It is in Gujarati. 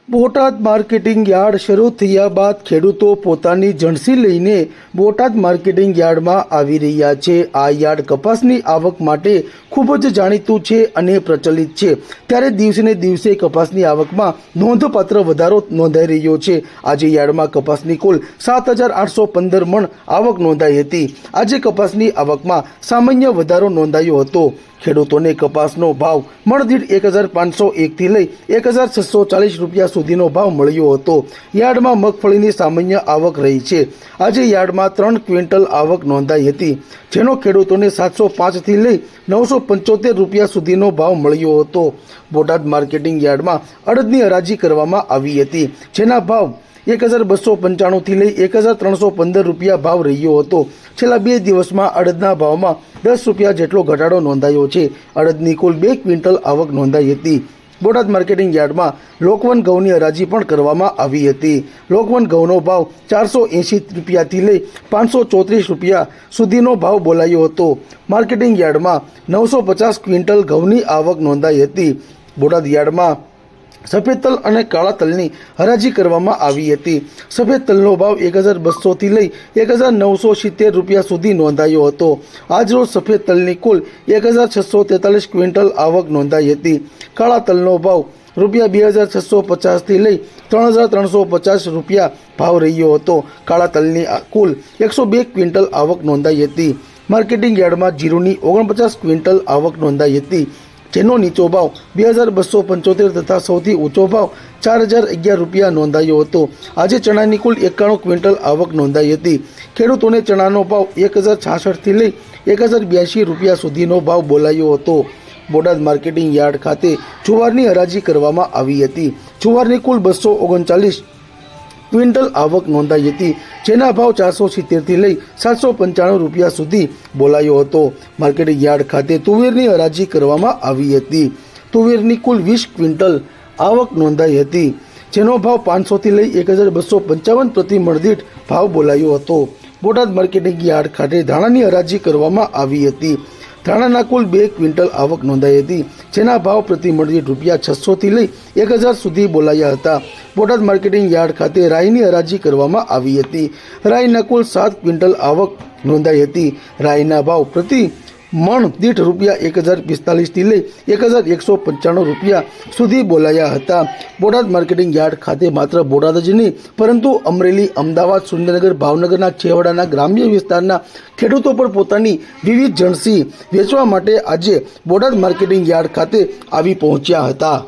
બોટાદ માર્કેટિંગ યાર્ડ શરૂ થયા બાદ ખેડૂતો પોતાની જણસી લઈને બોટાદ માર્કેટિંગ યાર્ડમાં આવી રહ્યા છે। આ યાર્ડ કપાસની આવક માટે ખૂબ જ જાણીતું છે અને પ્રચલિત છે, ત્યારે દિવસે ને દિવસે કપાસની આવકમાં નોંધપાત્ર વધારો નોંધાઈ રહ્યો છે। આજે યાર્ડમાં કપાસની કુલ 7,815 મણ આવક નોંધાઈ હતી। આજે કપાસની આવકમાં સામાન્ય વધારો નોંધાયો હતો। ખેડૂતોને કપાસનો ભાવ મણદીઠ 1,501 થી લઈ 1,640 રૂપિયા સુધીનો ભાવ મળ્યો હતો। યાર્ડમાં મગફળીની સામાન્ય આવક રહી છે। આજે યાર્ડમાં 3 ક્વિન્ટલ આવક નોંધાઈ હતી, જેનો ખેડૂતોને 705 થી લઈ 975 રૂપિયા સુધીનો ભાવ મળ્યો હતો। બોટાદ માર્કેટિંગ યાર્ડમાં અડદની હરાજી કરવામાં આવી હતી, જેના ભાવ 1,295 થી લઈ 1,315 રૂપિયા ભાવ રહ્યો હતો। છેલ્લા 2 દિવસમાં અડદના ભાવમાં 10 રૂપિયા જેટલો ઘટાડો નોંધાયો છે। અડદની કુલ 2 ક્વિન્ટલ આવક નોંધાઈ હતી। બોટાદ માર્કેટિંગ યાર્ડમાં લોકવન ઘઉંની હરાજી પણ કરવામાં આવી હતી। લોકવન ઘઉંનો ભાવ 480 રૂપિયાથી લઈ 534 રૂપિયા સુધીનો ભાવ બોલાયો હતો। માર્કેટિંગ યાર્ડમાં 950 ક્વિન્ટલ ઘઉંની આવક નોંધાઈ હતી। બોટાદ યાર્ડમાં સફેદ તલ અને કાળા તલની હરાજી કરવામાં આવી હતી। સફેદ તલનો ભાવ 1,200 થી લઈ 1,970 રૂપિયા સુધી નોંધાયો હતો। આજરોજ સફેદ તલની કુલ 1,643 ક્વિન્ટલ આવક નોંધાઈ હતી। કાળા તલનો ભાવ રૂપિયા 2,650 થી લઈ 3,350 રૂપિયા ભાવ રહ્યો હતો। કાળા તલની કુલ 102 ક્વિન્ટલ આવક નોંધાઈ હતી। માર્કેટિંગ યાર્ડમાં જીરુની 49 ક્વિન્ટલ આવક નોંધાઈ હતી, જેનો નીચો ભાવ 2,275 તથા સૌથી ઊંચો ભાવ 4,011 રૂપિયા નોંધાયો હતો। આજે ચણાની કુલ 91 ક્વિન્ટલ આવક નોંધાઈ હતી। ખેડૂતોને ચણાનો ભાવ 1,066 થી લઈ 1,082 રૂપિયા સુધીનો ભાવ બોલાયો હતો। બોટાદ માર્કેટિંગ યાર્ડ ખાતે જુવારની હરાજી કરવામાં આવી હતી। જુવારની કુલ 239 ક્વિન્ટલ આવક નોંધાઈ હતી, જેના ભાવ 470 થી લઈ 795 રૂપિયા સુધી બોલાયો હતો। માર્કેટિંગ યાર્ડ ખાતે તુવેરની હરાજી કરવામાં આવી હતી। તુવેરની કુલ 20 ક્વિન્ટલ આવક નોંધાઈ હતી, જેનો ભાવ 500 થી લઈ 1,255 પ્રતિ મણ ભાવ બોલાયો હતો। બોટાદ માર્કેટિંગ યાર્ડ ખાતે ધાણાની હરાજી કરવામાં આવી હતી। ધાણાના કુલ 2 ક્વિન્ટલ આવક નોંધાઈ હતી, જેના ભાવ પ્રતિ મણ રૂપિયા 600 થી લઈ 1,000 સુધી બોલાયા હતા। બોટાદ માર્કેટિંગ યાર્ડ ખાતે રાઈની હરાજી કરવામાં આવી હતી। રાઈના કુલ 7 ક્વિન્ટલ આવક નોંધાઈ હતી। રાઈના ભાવ પ્રતિ મણ દીઠ રૂપિયા 1,045 થી લઈ 1,195 રૂપિયા સુધી બોલાયા હતા। બોટાદ માર્કેટિંગ યાર્ડ ખાતે માત્ર બોટાદ જ નહીં, પરંતુ અમરેલી, અમદાવાદ, સુરેન્દ્રનગર, ભાવનગરના છેવાડાના ગ્રામ્ય વિસ્તારના ખેડૂતો પણ પોતાની વિવિધ જણસી વેચવા માટે આજે બોટાદ માર્કેટિંગ યાર્ડ ખાતે આવી પહોંચ્યા હતા।